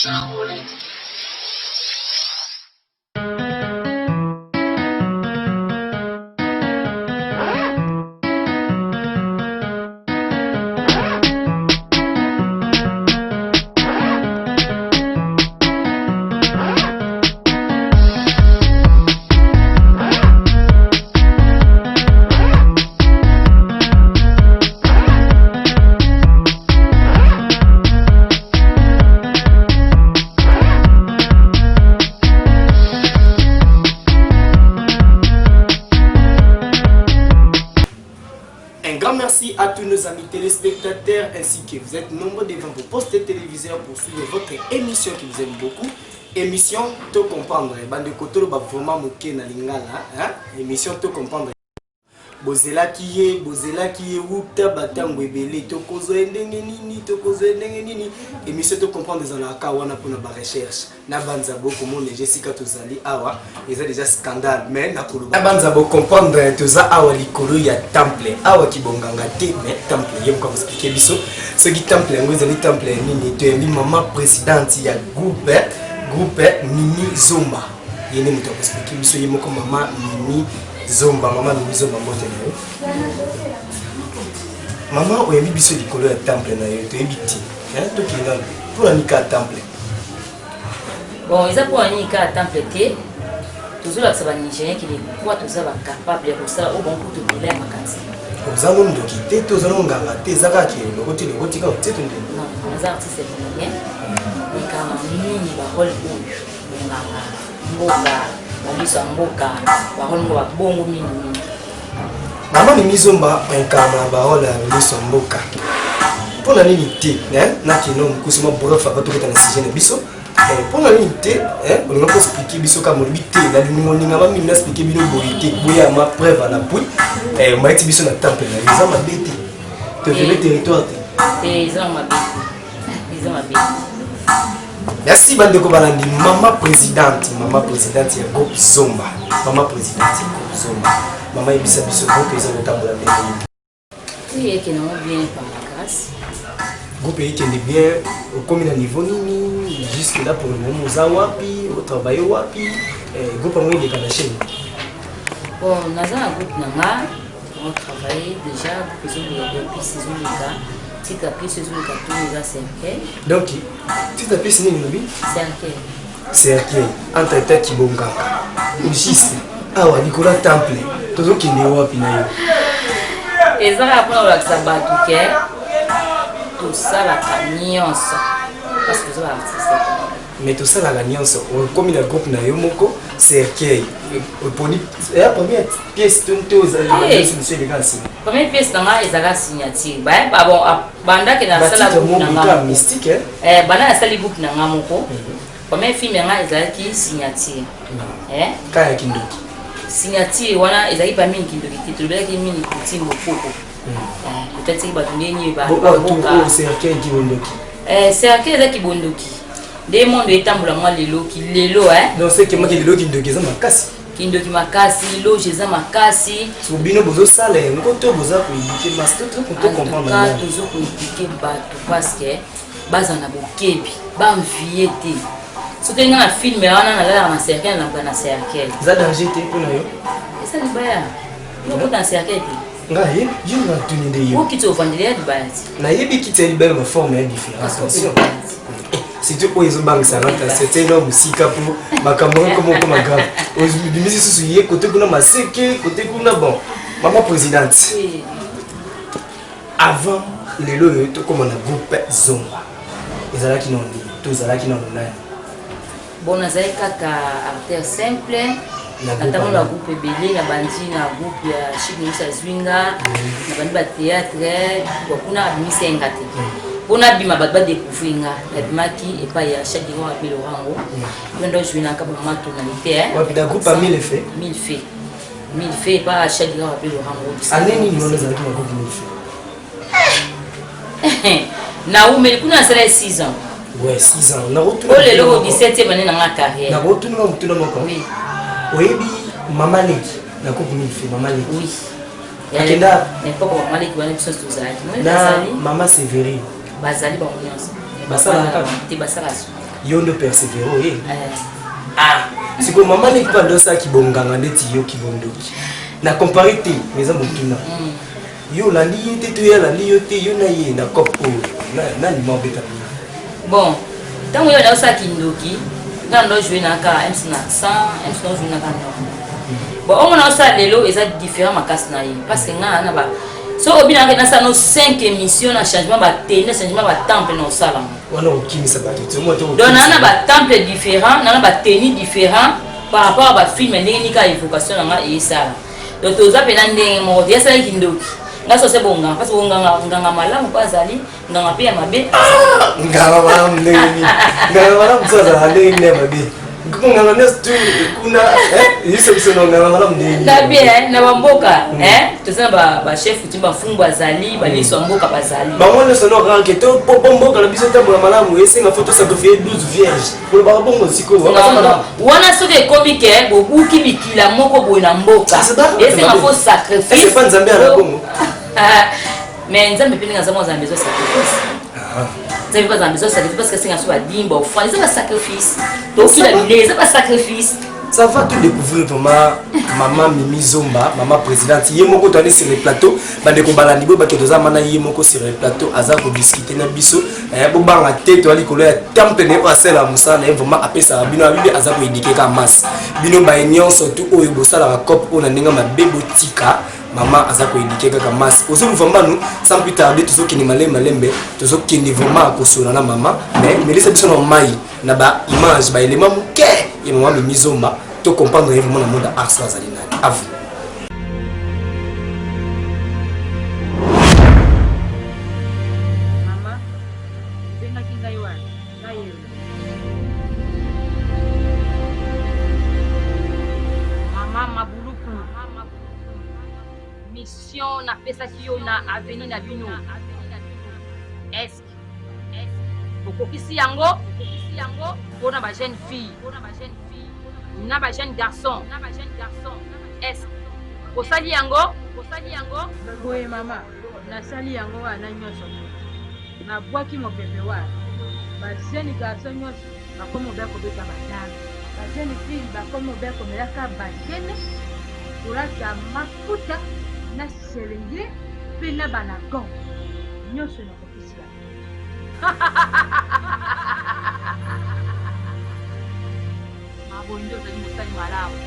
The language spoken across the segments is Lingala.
Merci à tous nos amis téléspectateurs ainsi que vous êtes nombreux devant vos postes téléviseurs pour suivre votre émission qui vous aime beaucoup. Émission Te Comprendre. Bande Kotoro ba vraiment moqué na lingala, hein? Émission Te Comprendre. Bozela qui est wuta batango ebele tokozo ndenge nini émission Te Comprendre dans la kawana pour na recherche na banza boko monde Jessica tozali awa ils ont déjà scandale mais na koloba na banza boko comprendre toza awa likolo ya temple awa kibonganga te mais temple yem comme expliquer biso ce qui temple ngo ezali temple nini to yemi maman présidente ya groupe Mimi Zomba yene muto expliquer biso yemo comme maman Mimi Zomba, maman Mimi Zomba mbote na yo. Maman oyembi biso likolo ya temple na yo, to ebiti. Hein, to kina pour la nika temple. Bon, ils ont pour la nika temple te. Toujours là ça va Nigérien qui les quoi tout ça va capable de ça au bon coup de problème à kansi. Ozalo ndoki te to zalo nganga te zaka ki le côté ka te to ndeni. Non, les artistes c'est bien. Et quand mini ba rôle nganga mboka Balisa mboka baholo ba bongo mini. Maman Mimi Zomba incarne ba rôle Balisa mboka. Pour la limite, hein, na kino kusuma bref fa to na sujet na biso. Pour la limite, hein, on va expliquer biso comme limite la limoninga ba mimi expliquer bino boité boya ma preuve à l'appui. On va biso na temple na les hommes bêté. Te le territoire. Ils ont ma bête. Merci Bandeko Balandi, maman présidente ya groupe Zomba. Maman présidente ya groupe Zomba. Maman Ebisa biso groupe ils ont tambola bien. Oui, et qui n'ont bien par la grâce. Groupe qui est bien au commun niveau nini jusque là pour le moment Zawapi, au travail wapi, groupe en de Kanachen. Bon, nous avons un groupe nanga, on travaille déjà pour depuis saison les gars. Si tu as pris ce jour de carton, il a 5 donc, si tu as pris ce jour de c'est un entre tête qui bonga. Juste, ah ouais, Nicolas Temple, tout ce qui est wapi na yo. Et ça, après, on va savoir tout ça, la cagnosse. Parce que ça va artiste. Mais tout ça, la cagnosse, comme il y a un groupe na yo moko, c'est la première pièce de la première pièce de la signature. Bon, banda que dans la groupe mystique, banda la groupe na moko. Premier film est signature. Kaya Kindoki. Signature, wana ezali pas mini Kindoki. Tu veux que mini petit moko. Peut-être que batunye ni ba. C'est Arkel Kibondoki. C'est Arkel Kibondoki. Des mondes étamboula moi lelo qui lelo hein. Non c'est que moi qui lelo qui Kindoki za makasi. Kindoki makasi, lo jeza makasi. Sobino bozo sale, ngoto boza ko indiquer master tout pour comprendre. Quand toujours ko indiquer bato parce que baza na bokebi, ba enviété. Soki nga film wana na la na cercle na cercle. Za danger te pour na yo. Esa libaya. Yo ko dans cercle. Ngaye, je na tuninde yo. Ko kito vandelia libaya. Na yebi kiti libaya ma forme différente. Attention. Si tu peux ils ont ça c'est énorme aussi pour ma caméra comme grave aujourd'hui mais c'est soucié côté kuna maseke côté kuna bon maman présidente avant les lois tout comme on a groupe Zomba ils allaient qui non tous allaient qui non bon nazali kaka artère simple notamment la groupe Belé la bandi na groupe ya Chic Musa Zwinga na bandi ba théâtre kuna admission ngate on a bima bat découvrir la bimaki et pas ya chaque jour à Belorango on doit jouer na kaba maman tonalité hein ouais groupe a 1000 faits 1000 faits pas chaque jour à Belorango année ni nous les avec groupe 1000 faits na ou mais kuna sera 6 ans ouais 6 ans na retour oh le 17e année dans ma carrière na retour na mutuna moko oui oyebi maman leki na groupe 1000 faits maman leki oui akenda n'importe comment maman leki wana biso tozali na maman Sévérine bazali ba nyonso basala kaka te basala yondo persévérer ah siko maman n'est pas dans ça qui bonganga ndeti yo ki bondoki na comparité mais amotuna yo la lié te ya la lié te yo na ye na kopo na ni mobeta bon tant yo là ça kindoki dans do jouer na ka MC na 100 MC no jouer na ka bon on a ça lelo et ça différent makasi na ye parce que nga na ba so obina na ça no 5 émissions na changement ba tene changement ba temple no sala wana okimisa ba to mo to donc na ba temple différent na ba tene différent par rapport à ba film ndenge ni ka évocation na nga et ça donc toza pena ndenge mo dia ça kindoki nga so se bonga parce que nganga malamu pa zali nganga pe ya mabe nganga malamu ndenge nganga malamu zaza ndenge mabe nganga nestu kuna yiso bisono nganga malamu ndenge na bien na bamboka toza ba chef timba fumba zali ba liso mboka bazali ba ngone sono ranke to bomboka na biso tambo malamu esenga photo sacrifier 12 vierges pour ba bongo siko wana soke komike bobuki bikila moko boye na mboka esenga fo sacrifice c'est pas nzambe ala bongo mais nzambe pe nga zamo nzambe zo sacrifice nzambe pas nzambe zo sacrifice parce que c'est un soit dimba offrande c'est pas sacrifice donc il a les c'est pas sacrifice ça va tout découvrir vraiment maman Mimi Zomba maman présidente yemoko to aller sur le plateau bande ko balandi bo bato za mana yemoko sur le plateau aza ko discuter na biso bo banga tete ali ko le temple ne pas cela musala vraiment apesa bino abibi aza ko indiquer ka masse bino ba union surtout oyo bosala ba cop ona ninga mabebo tika maman aza ko indiquer kaka masse ozo vraiment nous sans plus tarder tout ce qui ni malembe tout ce qui ni vraiment ko sona na maman mais laissez biso no mai na ba image ba élément muke et maman Mimi Zomba to comprendre vraiment le monde art soit ali nani à vous mission na pesa kiyo na avenir na bino est okokisi yango pona ba jeune fille na ba jeune garçon est osali yango boye mama nasali yango wana nyonso na bwaki mopepe wa ba jeune garçon nyonso bakomi obe kobeta badame ba jeune fille bakomi obe komelaka bakene kolata mafuta na selenge mpe na banagon nyonso nakokisi yango maboyi nde ozali mosali malamu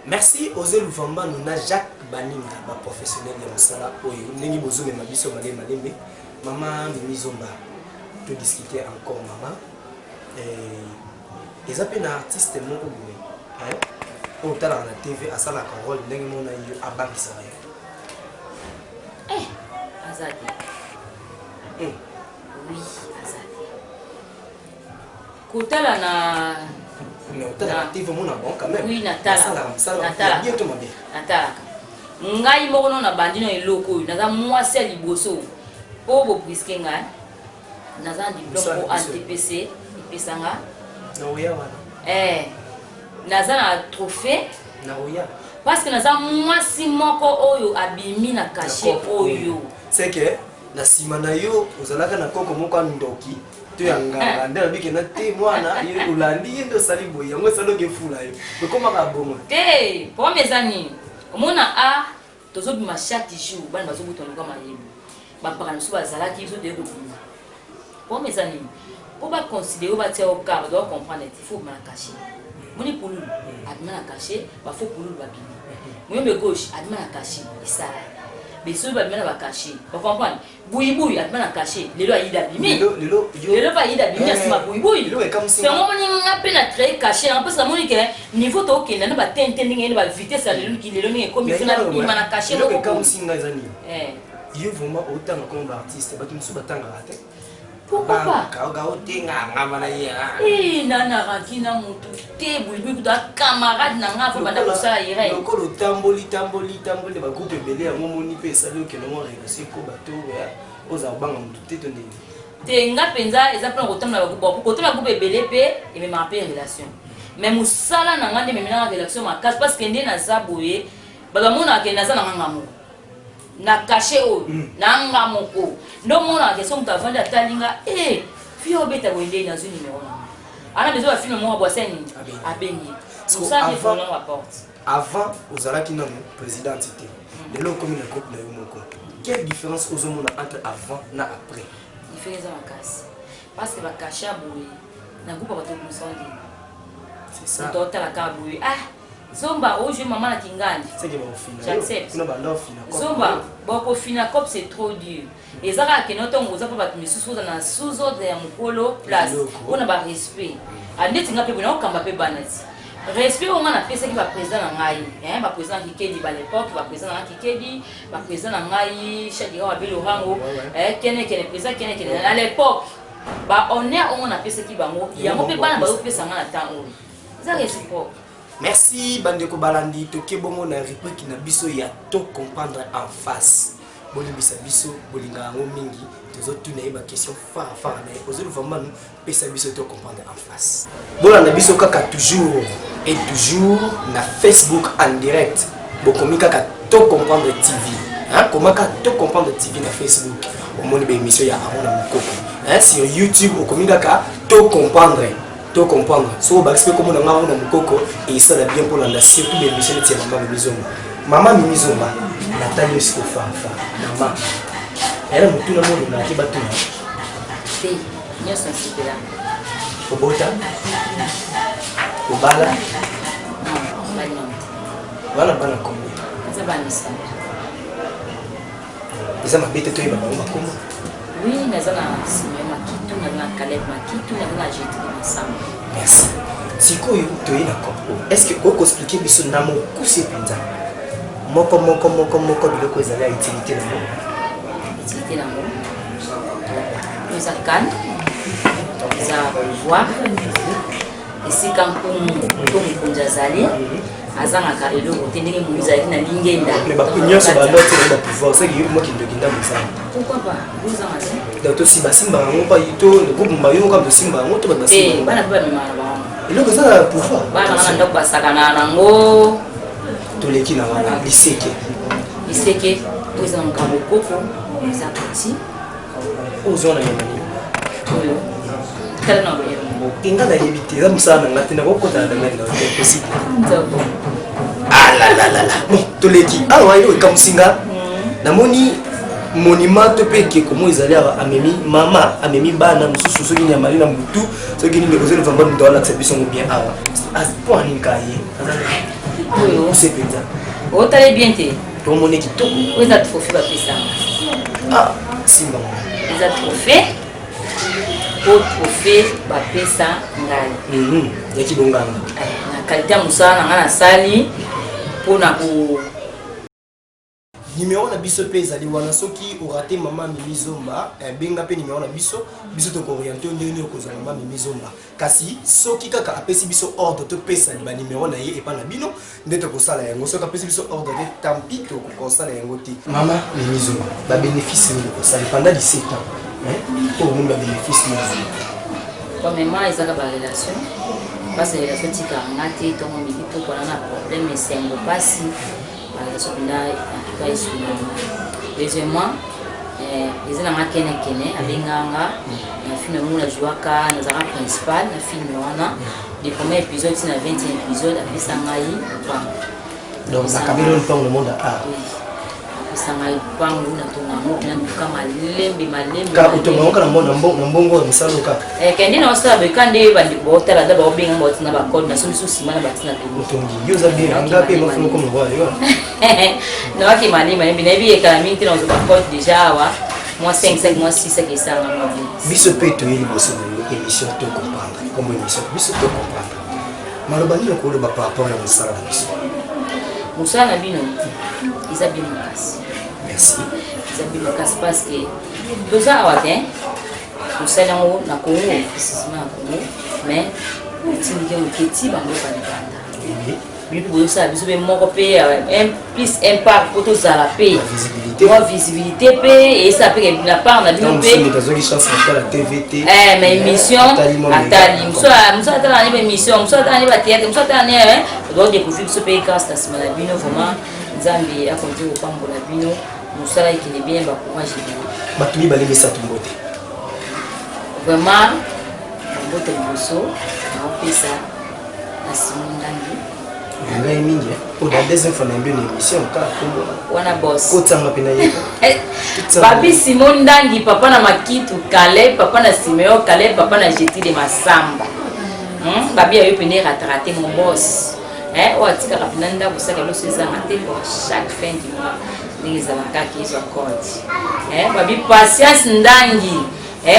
merci Osé Luvamba nous a Jacques Baninga ba professionnel ya mosala oyo ndenge bozomema biso malembe maman Mimi Zomba to discuter encore maman ils appellent un artiste moko boye au talent na TV à ça la parole ndenge mona yo abangisa azadi oui azadi kotala na TV mona bon quand même oui natala bientôt ma bien natala ngai moko na bandi na eloko naza mwasi ya liboso po bo briske ngai naza diplôme au ANTPC ipesanga na oya wana naza na trophée na oya parce que naza mwasi moko oyo abimi na cachet oyo c'est que na sima na yo ozalaka na koko moko ndoki to yanga nda bike na te mwana ye ulandi ndo sali boy yango saloke fula yo bekoma ka bongo te pour mezani omona a tozobima chaque jour bana bazobutana kwa mayebo bapaka nusu bazalaki biso de kobima pour mezani pour ba considérer ba tia au car doit comprendre il faut ma cacher moni poulou adima na cacher ba faut poulou ba bimi moyembe gauche adima na cacher ça beso ba bima na ba cacher ba comprendre buyi adima na cacher lelo aida bimi lelo ba aida bimi asima buyi c'est moi moni ngape na très cacher en plus la moni que niveau to ok na ba tente ndenge ba vitesse lelo ki lelo ni comme fina bima na cacher lelo comme singa ezani yo vraiment autant comme artiste ba kimsu batanga ate pourquoi pas nana rakina mutu te buibu kuta camarade na nga banda kosala ire lokolo tamboli ba groupe belé yango moni pe sali ke no renoncer ko bato ya oza banga mutu te to ndeni te nga penza eza plan kotamla ba groupe ko to groupe belé pe et même en relation mais musala na nga ndé même na relation makasi parce que ndé na zaboye ba mona ke na za na nga mo na caché o na nga moko ndo mona question muta vanda talinga fio beta wende na zone numéro ana besoin ba film mo ba seni abeni ça ne faut pas porte avant aux alaki non président était de l'eau comme une coupe de moko quelle différence aux hommes entre avant na après différence en casse parce que ba caché boui na groupe ba to musandi c'est ça tota la kabui Zomba, oh je maman la Kingani. J'accepte. Zomba, boko fina cop c'est trop dur. Et ça que notre on vous a pas mis sous dans sous autre de mukolo place. On a pas respect. Ande tinga pe bona okamba pe banati. Respect on a fait ce qui va président na ngai, hein, ba président Kikedi ba l'époque, ba président na Kikedi, ba président na ngai, Chadira wa Belo Rango, kene président kene à l'époque. Ba on a fait ce qui va mo, ya mo pe bana ba opesa nga na temps. Ça réciproque. Merci Bandeko Balandi, toke bongo na rubrique na biso ya to comprendre en face. Bolibisa biso, bolinga ngo mingi, tozotuna ba question fara mais ozulu vraiment nous pesa biso to comprendre en face. Bolanda biso kaka toujours et toujours na Facebook en direct. Bokomi kaka to comprendre TV. Hein, comment ka to comprendre TV na Facebook. Au moni ba émission ya Arona Mukoko. Hein, sur YouTube bokomi kaka to comprendre. Comprendre so ba expliquer comment on a mukoko et ça bien pour la surtout les missions de maman Mimizomba Nathalie aussi fa maman elle a mutu na monde na kibatu si nyo sensible là obota obala voilà bana kombo ça va ni ça ils ont habité toi ba kombo oui mais on a signé makitu na Caleb makitu na jeté ensemble. Merci. Si tu est-ce que tu peux expliquer biso na mo kusi penza? Moko biloko ezali ya utilité na mo. Utilité na mo. Nous avons nous avons pouvoir. Et si quand on kunjazali azanga ka eloko tendenge muza na lingenda. Mais ba kunyoso ba ndote na pouvoir, c'est que moi qui ndokinda muza. Pourquoi pas? Vous en avez. Donc si ba simba ngo pa ito le groupe mbayo comme simba ngo to ba simba. Bana ba mimana ba. Eloko za pouvoir. Bana na ndoko basakana nango. Toleki na wana liseke. Liseke oza ngabo koko za petit. Ozona yamani. Oyo. Kala na ba. Inga na yebite za musana ngati na kokota na ngenda possible. Nzoko. Ah la. Bon, toleki. Alors ayo ekamusinga. Namoni monument to peke komo ezali amemi mama amemi bana mususu soki nyamali na mutu soki ni ngekozo vraiment nous doit l'accepter son bien awa as point ni kaye oyo c'est penza o tale bien te to moni kitoko oza trophée ba pesa simba oza trophée ba pesa ngai ya kibonganga na kalita musala nga na sali pona ko numéro na biso pe ezali wana soki oraté maman Mimizomba benga pe numéro na biso to ko orienter ndenge okozwa maman Mimizomba kasi soki kaka apesi biso ordre to pesa ba numéro na ye epa na bino ndete ko sala yango soki apesi biso ordre de tampi to ko sala yango ti maman Mimizomba ba bénéfice ni ko sala pendant 17 ans pour nous ba bénéfice ni premièrement ezaka ba relation parce que relation tika ngati to mo miki to kona na problème esengo pasi deuxièmement les gens qui kene abenganga na film mo la jouaka na zara principal na film wana le premier épisode c'est na 20e épisode après sangai donc ça Cameroun pour le monde sangai pangu na tonga na kama lembe ka utonga kana mbongo misalo ka kendi na osa be kande bandi botala da ba benga botina ba code na solution simana batina to utongi yoza bien ngapi mafuno comme voir yo no aki malima mbi na bi ekalami tina ozo ba code déjà wa moi 5 moi 6 que ça na ma vie biso peto yeli boso émission to comprendre comme émission biso to comprendre malobani ko lo ba par rapport à musala na biso musala na bino Isabelle Lucas. Merci. Isabelle Lucas parce que deux ans avant, nous sommes na Congo, précisément à Congo, mais nous sommes petit bango pas de banda. Mais pour ça, nous sommes mon pays un plus impact pour tout ça la paix. Visibilité paix et ça peut la part na bien paix. Nous avons une chance de la TVT. Mais émission atali. Nous attendons une émission, nous attendons un théâtre, nous attendons donc découvrir ce pays grâce à ce malabino vraiment. Nzambi akonzi opambola bino mosala ekende bien bakoma généraux bato mibale misato mbote vraiment mbote liboso naopesa na Simon Ndangi ngai mingi pour la deuxième fois na mbio na émission kala kombo wana boss kotanga pena yeko papi Simon Ndangi papa na Makitu Kale papa na Simeo Kale papa na Jeti de Masamba babi ayo pene raté mon boss o atika kapina ndako saka lo seza raté pour chaque fin du mois les alaka qui sont compte babi patience Ndangi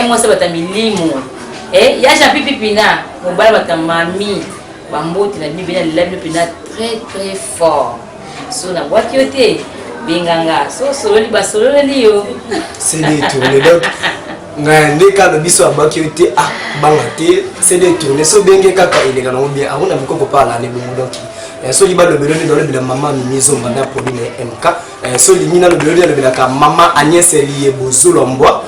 moi ça bata milimo ya japi pipina mobala bata mami bambote na bibina lève pina très fort so na boîte yote binganga so solo li basolo liyo c'est des tournées donc ngande ka biso abaki yote banga te c'est des tournées so benge kaka ilega na bien akuna bikoko pala ne bongo donc so liba le beloni dans le bila maman Mimizo mbanda produit na MK so limina le beloni le bila ka maman Agnès lié bozolo mbwa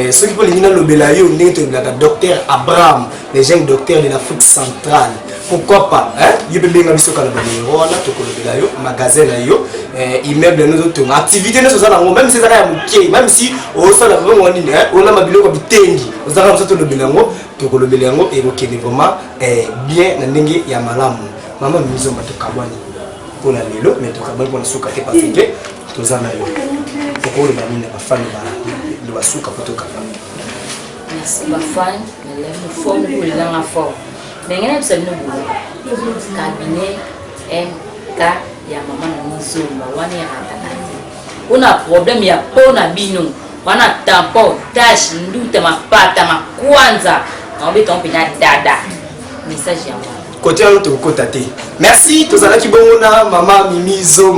so qui peut limina le bela yo ndenge to bila ka docteur Abraham les jeunes docteurs de l'Afrique centrale pourquoi pas yo be benga biso kala banero wana to ko le bela yo magasin na yo immeuble nous autres activité nous ça même si ça ya muké même si au ça la bongo ni on a mabiloko bitengi on ça comme ça to le belango to ko le belango et OK vraiment bien na ndenge ya malamu maman Mimizo mbato kabwani pona lelo mais to kabwani pona suka te parce que to za na yo pour le bamine ba fan ba le basuka poto kabwani merci ba fan mais le fond pour les gens fort mais ngene bisabino bu cabinet MK ya maman Mimizo wana ya ratakati una problème ya pona bino wana tampon tache nduta mapata makwanza naomba tompina dada message ya côté à l'autre côté te merci tous à qui bon na maman Mimizo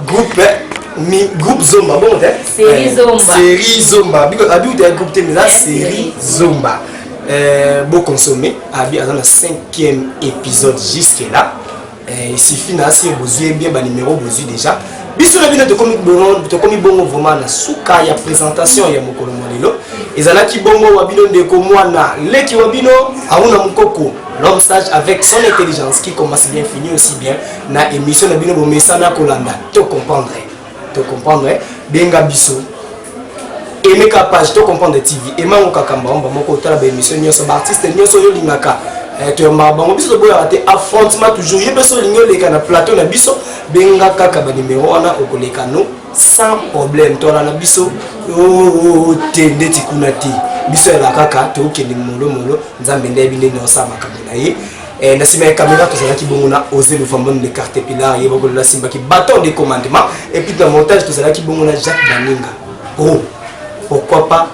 groupe Zomba bon série Zomba because abi ou groupe te la série Zomba beau consommer abi dans le 5e épisode jusque là il suffit na si besoin bien ba numéro besoin déjà biso na bino to komi bongo vraiment na suka ya présentation ya mokolo molelo ezala ki bongo wabino ndeko mwana leki wabino auna mukoko l'homme sage avec son intelligence qui commence bien finit aussi bien na émission na bino bomesa na kolanda to comprendre benga biso aimer ka page to comprendre TV et mango kakamba on ba moko tala ba émission nyoso ba artiste nyoso yo lingaka to ma bango biso boya raté affrontement toujours yebeso lingo leka na plateau na biso benga kaka ba numéro wana okoleka no sans problème to na biso tende tikuna ti biso ya kaka to okende molo nzambe ndebile no sa makambo na ye na sima ya caméra to zala ki bongo na oser le fambon de carte pilar ye boko la simba ki bâton de commandement et puis dans montage to zala ki bongo na Jacques Baninga pourquoi pas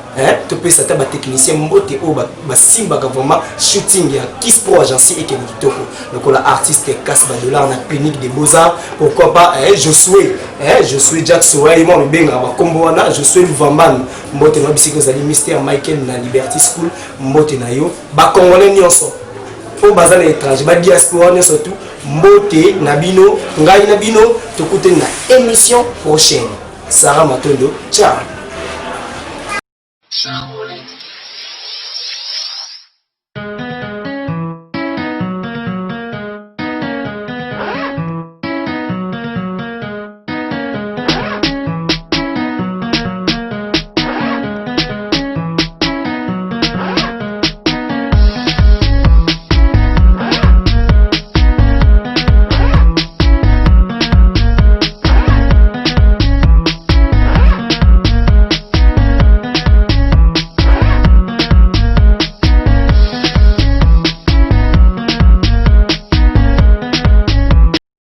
tu peux ça ba technicien mbote o ba simba ka vraiment shooting ya Kiss Pro agence et Keni Kitoko donc la artiste casse ba dollar na clinique des beaux-arts pourquoi pas je suis Jack Soray moi benga ba kombo wana je suis Luvamban mbote na bisiko za mystère Michael na Liberty School mbote na yo ba congolais nyonso po bazana étranger ba diaspora nyonso tout mbote na bino ngai na bino tokute na émission prochaine Sarah Matondo ciao.